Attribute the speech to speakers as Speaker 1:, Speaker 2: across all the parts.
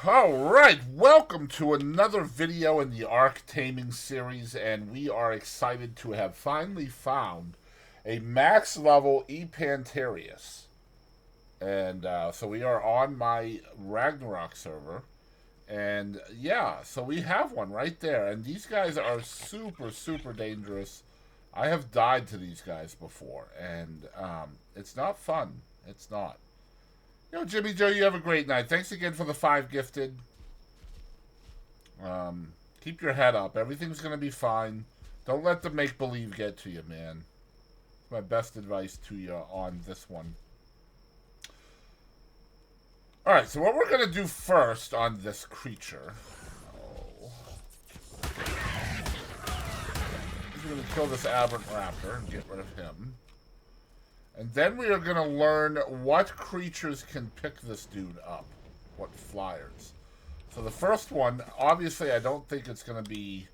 Speaker 1: Alright, welcome to another video in the Ark Taming series, and we are excited to have finally found a max level Epanterias. And so we are on my Ragnarok server, and yeah, so we have one right there, and these guys are super dangerous. I have died to these guys before, and it's not fun. It's not. Yo, Jimmy Joe, you have a great night. Thanks again for the 5 gifted. Keep your head up. Everything's going to be fine. Don't let the make-believe get to you, man. It's my best advice to you on this one. Alright, so what we're going to do first on this creature... we're going to kill this aberrant raptor and get rid of him. And then we are going to learn what creatures can pick this dude up. What flyers. So the first one, obviously I don't think it's going to be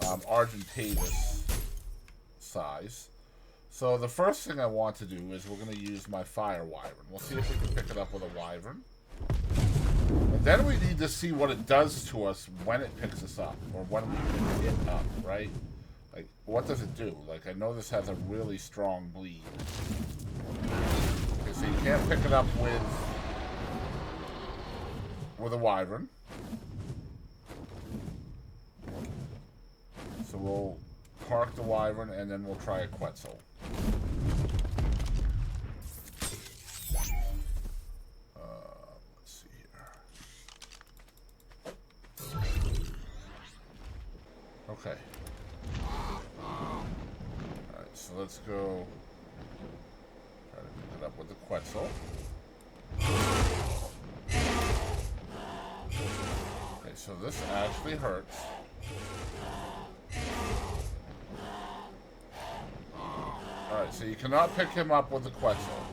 Speaker 1: Argentavis size. So the first thing I want to do is we're going to use my fire wyvern. We'll see if we can pick it up with a wyvern. And then we need to see what it does to us when it picks us up. Or when we pick it up, right? Like, what does it do? Like, I know this has a really strong bleed. Okay, so you can't pick it up with a wyvern. So we'll park the wyvern and then we'll try a Quetzal. Let's see here. Okay. Alright, so let's go try to pick it up with the Quetzal. Okay, so this actually hurts. Alright, so you cannot pick him up with the Quetzal.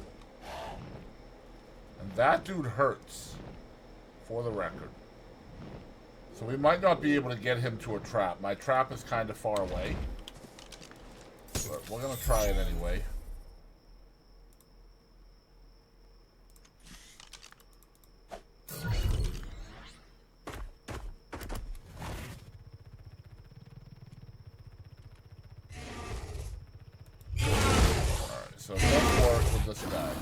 Speaker 1: And that dude hurts, for the record. So we might not be able to get him to a trap. My trap is kind of far away. But we're going to try it anyway. Alright, so let's work with this guy.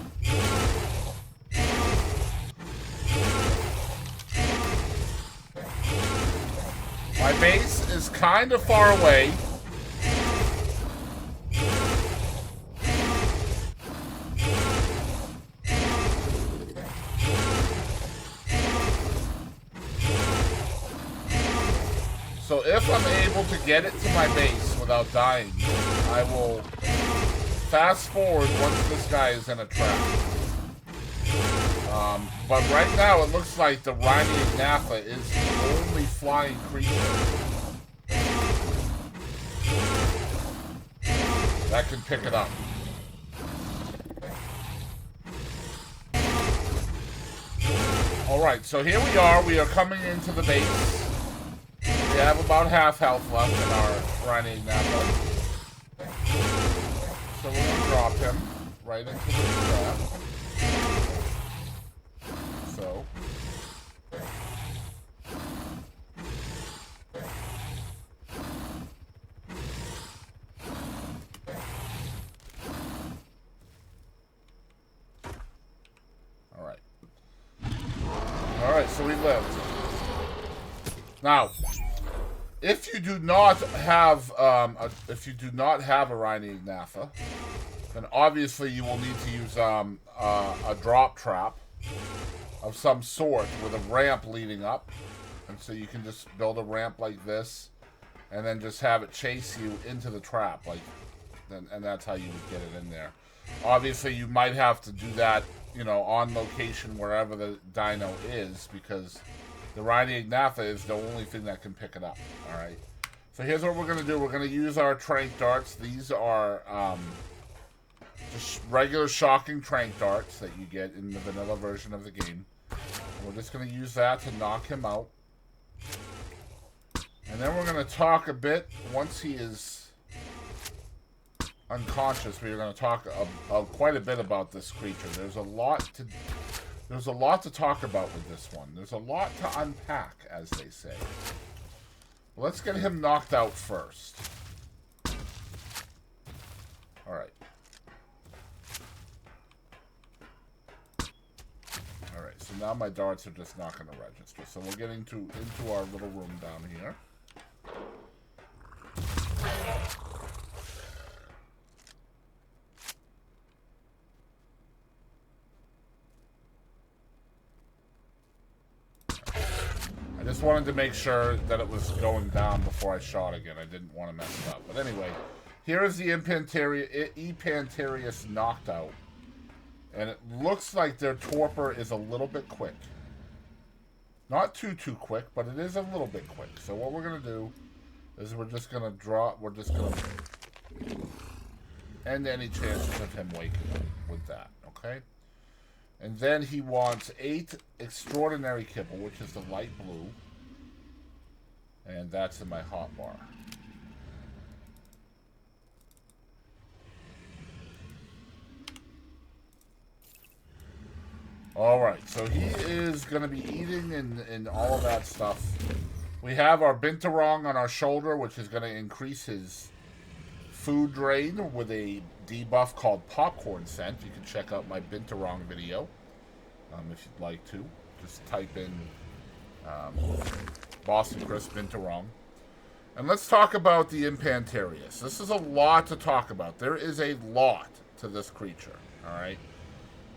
Speaker 1: My base is kind of far away. So if I'm able to get it to my base without dying, I will fast forward once this guy is in a trap. But right now it looks like the Rhynian Napha is the only flying creature that can pick it up. Alright, so here we are. We are coming into the base. We have about half health left in our Rhynian Napha. So we're going to drop him right into the trap. So. Alright. Alright, so we lived. Now, if you do not have a Rhynian Napha, then obviously you will need to use a drop trap of some sort with a ramp leading up. And so you can just build a ramp like this and then just have it chase you into the trap, like, and that's how you would get it in there. Obviously you might have to do that, you know, on location wherever the dino is, because the Rhynian Napha is the only thing that can pick it up. Alright, so here's what we're going to do. We're going to use our trank darts. These are just regular shocking trank darts that you get in the vanilla version of the game. And we're just going to use that to knock him out. And then we're going to talk a bit, once he is unconscious, we're going to talk quite a bit about this creature. There's a lot There's a lot to talk about with this one. There's a lot to unpack, as they say. Let's get him knocked out first. Alright. Alright, so now my darts are just not going to register. So we're getting into our little room down here. I just wanted to make sure that it was going down before I shot again. I didn't want to mess it up. But anyway, here is the Epanterias knocked out. And it looks like their torpor is a little bit quick. Not too quick, but it is a little bit quick. So what we're going to do is we're just going to end any chances of him waking up with that, okay? And then he wants 8 extraordinary kibble, which is the light blue. And that's in my hotbar. Alright, so he is going to be eating and all of that stuff. We have our binturong on our shoulder, which is going to increase his food drain with a debuff called popcorn scent. You can check out my binturong video if you'd like to. Just type in Boston Crisp binturong. And let's talk about the Epanterias. This is a lot to talk about. There is a lot to this creature, alright?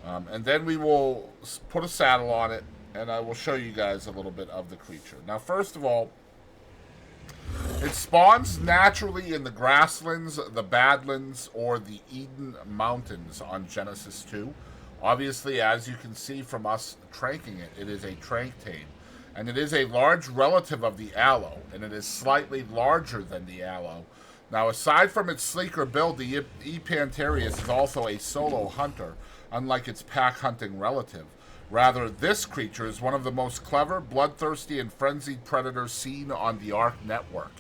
Speaker 1: And then we will put a saddle on it, and I will show you guys a little bit of the creature. Now, first of all, it spawns naturally in the grasslands, the badlands, or the Eden Mountains on Genesis 2. Obviously, as you can see from us tranking it, it is a trank tame. And it is a large relative of the aloe, and it is slightly larger than the aloe. Now, aside from its sleeker build, the Epanterias is also a solo hunter, unlike its pack-hunting relative. Rather, this creature is one of the most clever, bloodthirsty, and frenzied predators seen on the Ark network.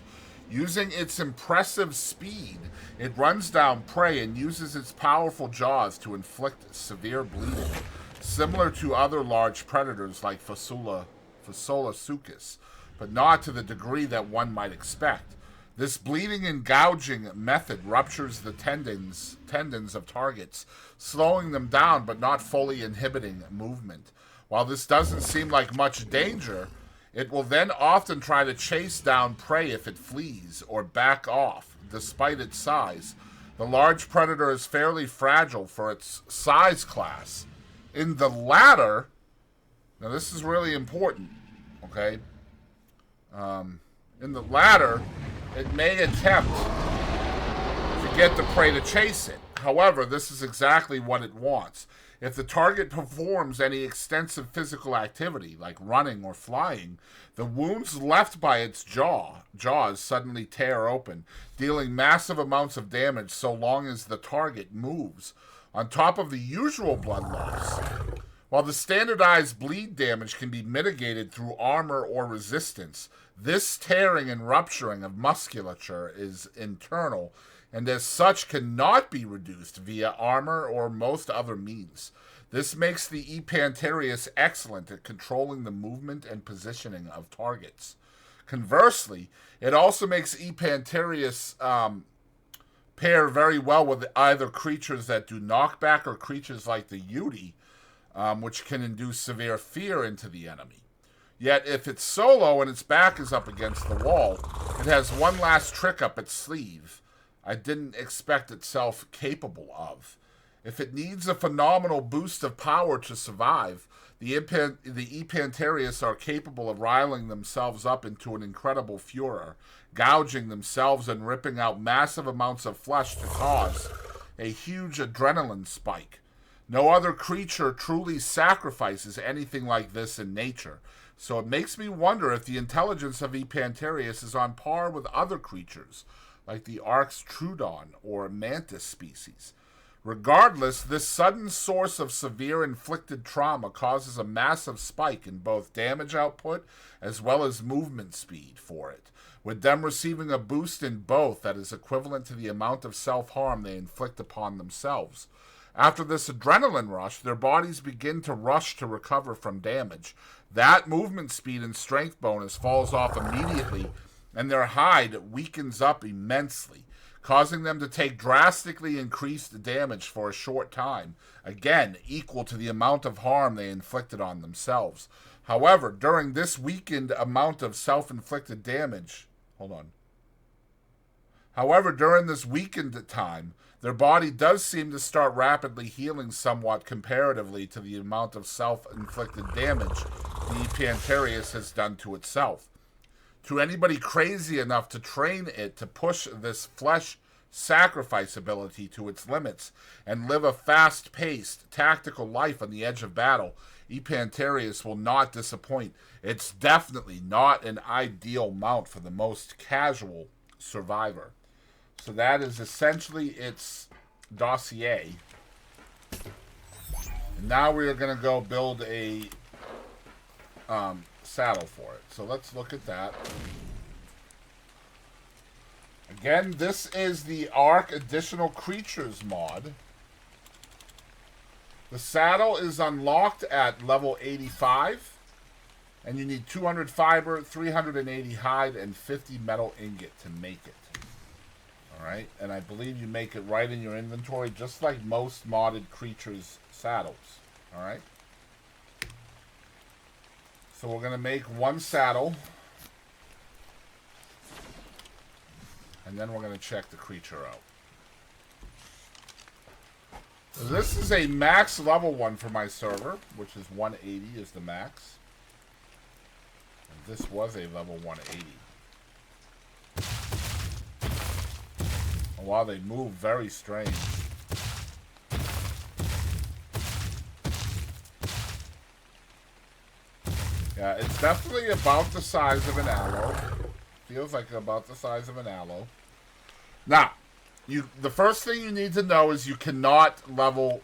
Speaker 1: Using its impressive speed, it runs down prey and uses its powerful jaws to inflict severe bleeding, similar to other large predators like Phaseolasuchus, but not to the degree that one might expect. This bleeding and gouging method ruptures the tendons of targets, slowing them down but not fully inhibiting movement. While this doesn't seem like much danger, it will then often try to chase down prey if it flees or back off. Despite its size, the large predator is fairly fragile for its size class. In the latter, now this is really important, okay? In the latter, it may attempt to get the prey to chase it. However, this is exactly what it wants. If the target performs any extensive physical activity, like running or flying, the wounds left by its jaws suddenly tear open, dealing massive amounts of damage so long as the target moves, on top of the usual blood loss. While the standardized bleed damage can be mitigated through armor or resistance, this tearing and rupturing of musculature is internal, and as such cannot be reduced via armor or most other means. This makes the Epanterias excellent at controlling the movement and positioning of targets. Conversely, it also makes Epanterias pair very well with either creatures that do knockback or creatures like the Yudi, which can induce severe fear into the enemy. Yet, if it's solo and its back is up against the wall, it has one last trick up its sleeve I didn't expect itself capable of. If it needs a phenomenal boost of power to survive, the Epanterias are capable of riling themselves up into an incredible furor, gouging themselves and ripping out massive amounts of flesh to cause a huge adrenaline spike. No other creature truly sacrifices anything like this in nature, so it makes me wonder if the intelligence of Epanterias is on par with other creatures, like the Ark's Trudon or Mantis species. Regardless, this sudden source of severe inflicted trauma causes a massive spike in both damage output as well as movement speed for it, with them receiving a boost in both that is equivalent to the amount of self-harm they inflict upon themselves. After this adrenaline rush, their bodies begin to rush to recover from damage. That movement speed and strength bonus falls off immediately, and their hide weakens up immensely, causing them to take drastically increased damage for a short time, again equal to the amount of harm they inflicted on themselves. However, during this weakened amount of self-inflicted damage... However, during this weakened time, their body does seem to start rapidly healing somewhat comparatively to the amount of self-inflicted damage the Epanterias has done to itself. To anybody crazy enough to train it to push this flesh sacrifice ability to its limits and live a fast-paced, tactical life on the edge of battle, Epanterias will not disappoint. It's definitely not an ideal mount for the most casual survivor. So that is essentially its dossier. And now we are going to go build a saddle for it. So let's look at that. Again, this is the Ark Additional Creatures mod. The saddle is unlocked at level 85. And you need 200 fiber, 380 hide, and 50 metal ingot to make it. Alright, and I believe you make it right in your inventory, just like most modded creatures' saddles. Alright? So we're going to make one saddle. And then we're going to check the creature out. So this is a max level one for my server, which is 180 is the max. And this was a level 180. Wow, they move very strange. Yeah, it's definitely about the size of an aloe. Feels like about the size of an aloe. Now, the first thing you need to know is you cannot level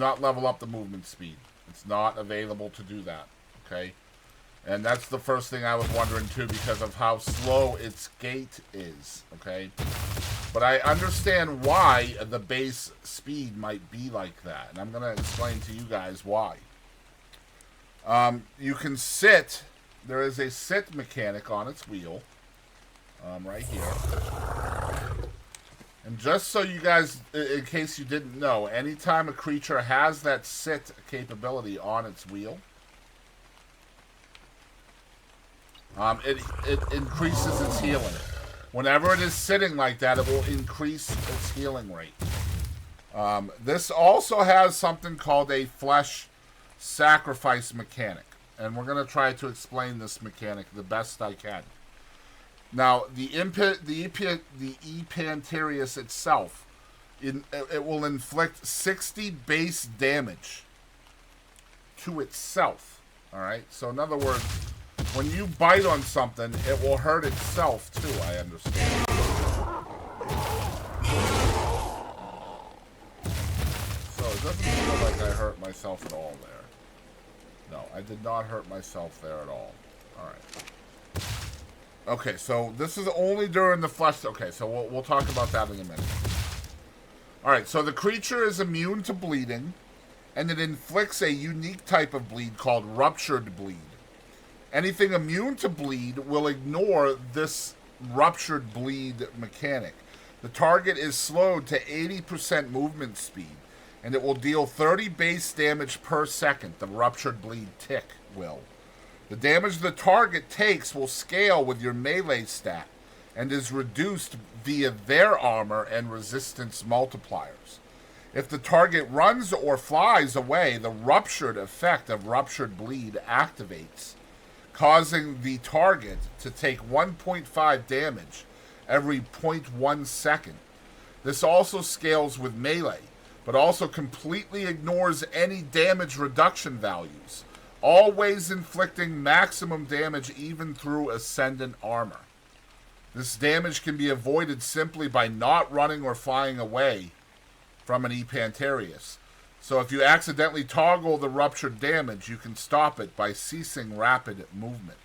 Speaker 1: up the movement speed. It's not available to do that. Okay? And that's the first thing I was wondering too, because of how slow its gait is. Okay? But I understand why the base speed might be like that. And I'm going to explain to you guys why. You can sit. There is a sit mechanic on its wheel. Right here. And just so you guys, in case you didn't know, anytime a creature has that sit capability on its wheel, it increases its healing. Whenever it is sitting like that, it will increase its healing rate. This also has something called a flesh sacrifice mechanic. And we're going to try to explain this mechanic the best I can. Now, the Epanterias itself, it will inflict 60 base damage to itself. Alright? So, in other words, when you bite on something, it will hurt itself too, I understand. So it doesn't feel like I hurt myself at all there. No, I did not hurt myself there at all. Alright. Okay, so this is only during the flesh... Okay, so we'll talk about that in a minute. Alright, so the creature is immune to bleeding, and it inflicts a unique type of bleed called ruptured bleed. Anything immune to bleed will ignore this ruptured bleed mechanic. The target is slowed to 80% movement speed, and it will deal 30 base damage per second. The ruptured bleed tick will. The damage the target takes will scale with your melee stat, and is reduced via their armor and resistance multipliers. If the target runs or flies away, the ruptured effect of ruptured bleed activates, causing the target to take 1.5 damage every 0.1 second. This also scales with melee, but also completely ignores any damage reduction values, always inflicting maximum damage even through ascendant armor. This damage can be avoided simply by not running or flying away from an Epanterias. So if you accidentally toggle the ruptured damage, you can stop it by ceasing rapid movement.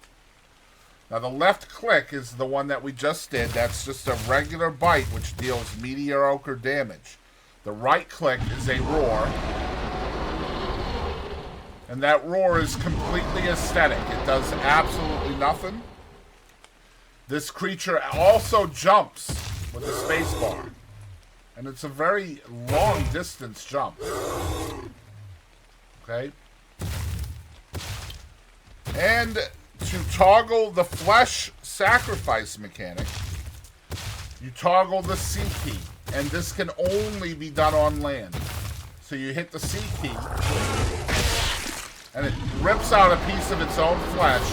Speaker 1: Now the left click is the one that we just did. That's just a regular bite which deals mediocre damage. The right click is a roar. And that roar is completely aesthetic. It does absolutely nothing. This creature also jumps with the spacebar. And it's a very long distance jump. Okay? And to toggle the flesh sacrifice mechanic, you toggle the C key. And this can only be done on land. So you hit the C key, and it rips out a piece of its own flesh.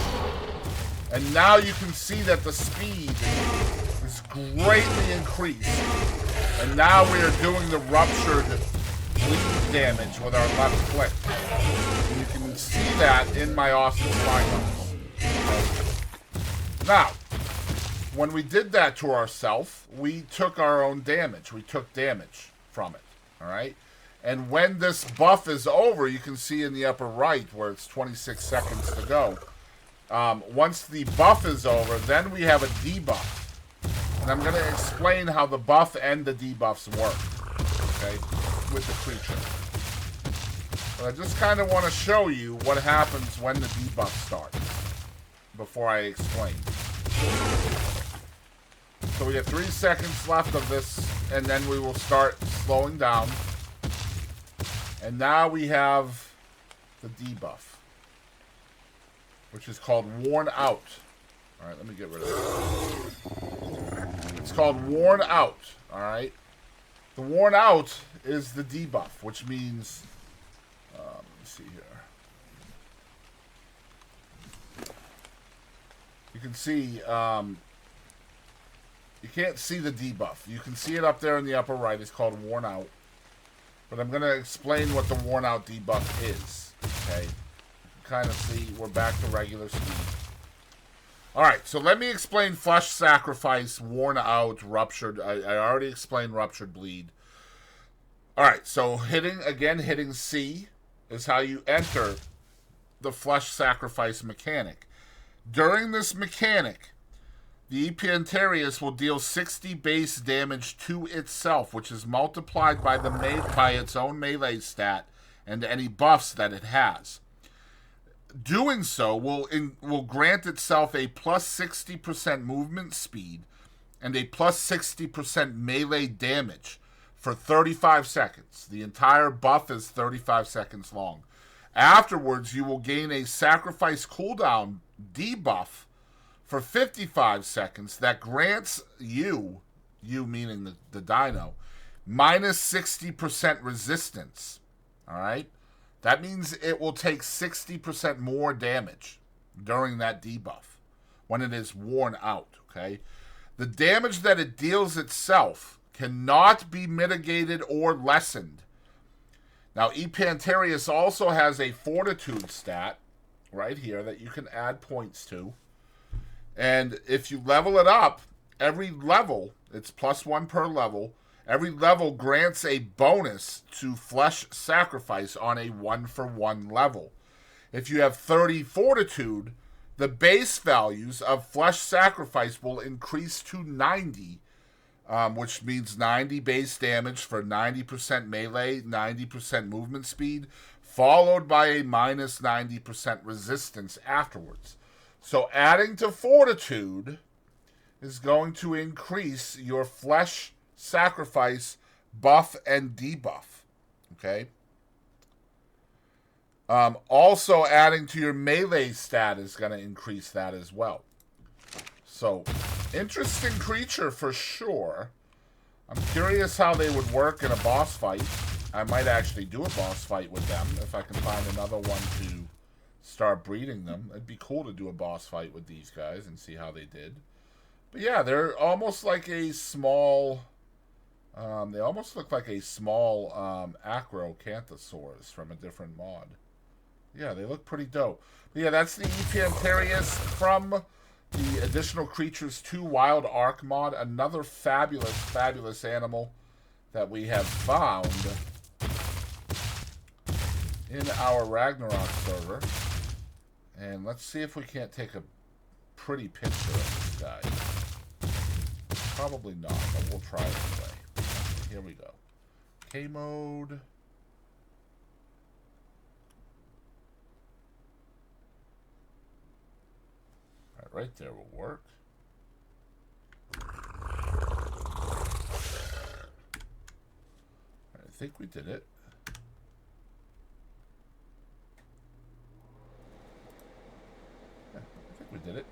Speaker 1: And now you can see that the speed is greatly increased. And now we are doing the ruptured bleed damage with our left click. And you can see that in my awesome slime. Now, when we did that to ourselves, we took our own damage. We took damage from it, all right? And when this buff is over, you can see in the upper right where it's 26 seconds to go. Once the buff is over, then we have a debuff. And I'm going to explain how the buff and the debuffs work, okay, with the creature. But I just kind of want to show you what happens when the debuff starts before I explain. So we have 3 seconds left of this, and then we will start slowing down. And now we have the debuff, which is called Worn Out. All right, let me get rid of it. It's called Worn Out, all right? The Worn Out is the debuff, which means, let me see here. You can see, you can't see the debuff. You can see it up there in the upper right. It's called Worn Out. But I'm going to explain what the Worn Out debuff is. Okay? Kind of see we're back to regular speed. Alright, so let me explain Flesh Sacrifice, Worn Out, Ruptured. I already explained Ruptured Bleed. Alright, so hitting C is how you enter the Flesh Sacrifice mechanic. During this mechanic, the Epanterias will deal 60 base damage to itself, which is multiplied by its own melee stat and any buffs that it has. Doing so will grant itself a plus 60% movement speed and a plus 60% melee damage for 35 seconds. The entire buff is 35 seconds long. Afterwards, you will gain a sacrifice cooldown debuff for 55 seconds that grants you meaning the dino, minus 60% resistance. All right? That means it will take 60% more damage during that debuff when it is worn out, okay? The damage that it deals itself cannot be mitigated or lessened. Now, Epanterias also has a fortitude stat right here that you can add points to. And if you level it up, every level, it's +1 per level, every level grants a bonus to Flesh Sacrifice on a 1-for-1 level. If you have 30 Fortitude, the base values of Flesh Sacrifice will increase to 90, which means 90 base damage for 90% melee, 90% movement speed, followed by a minus 90% resistance afterwards. So adding to Fortitude is going to increase your Flesh Sacrifice buff and debuff, okay? Also adding to your melee stat is going to increase that as well. So, interesting creature for sure. I'm curious how they would work in a boss fight. I might actually do a boss fight with them if I can find another one to start breeding them. It'd be cool to do a boss fight with these guys and see how they did. But yeah, they're almost like a small... they almost look like a small Acrocanthosaurus from a different mod. Yeah, they look pretty dope. But yeah, that's the Epanterias from the Additional Creatures 2 Wild Ark mod. Another fabulous, fabulous animal that we have found in our Ragnarok server. And let's see if we can't take a pretty picture of this guy. Probably not, but we'll try anyway. Here we go. K mode. Right there will work. I think we did it. Yeah, I think we did it.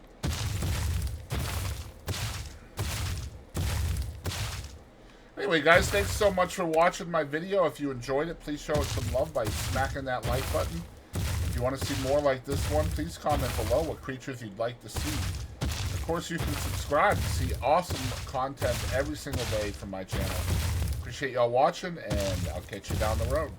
Speaker 1: Anyway, guys, thanks so much for watching my video. If you enjoyed it, please show it some love by smacking that like button. If you want to see more like this one, please comment below what creatures you'd like to see. Of course, you can subscribe to see awesome content every single day from my channel. Appreciate y'all watching, and I'll catch you down the road.